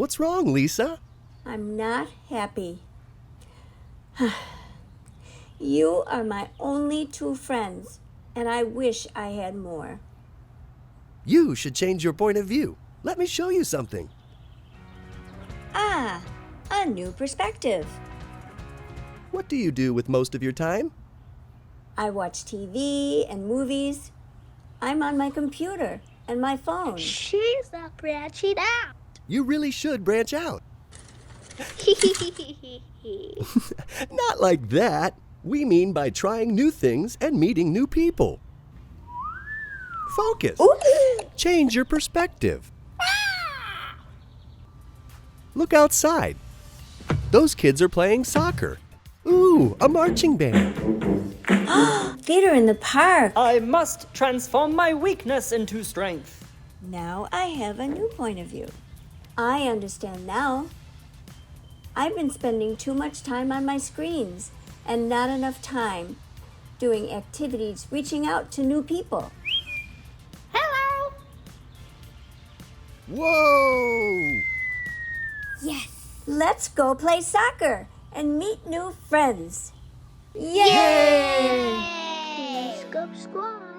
What's wrong, Lisa? I'm not happy. You are my only two friends, and I wish I had more. You should change your point of view. Let me show you something. Ah, a new perspective. What do you do with most of your time? I watch TV and movies. I'm on my computer and my phone. She's not branching out. You really should branch out. Not like that. We mean by trying new things and meeting new people. Focus. Ooh. Change your perspective. Look outside. Those kids are playing soccer. Ooh, a marching band. Theater in the park. I must transform my weakness into strength. Now I have a new point of view. I understand now. I've been spending too much time on my screens and not enough time doing activities reaching out to new people. Hello. Whoa! Yes! Let's go play soccer and meet new friends. Yay! Let's go squad.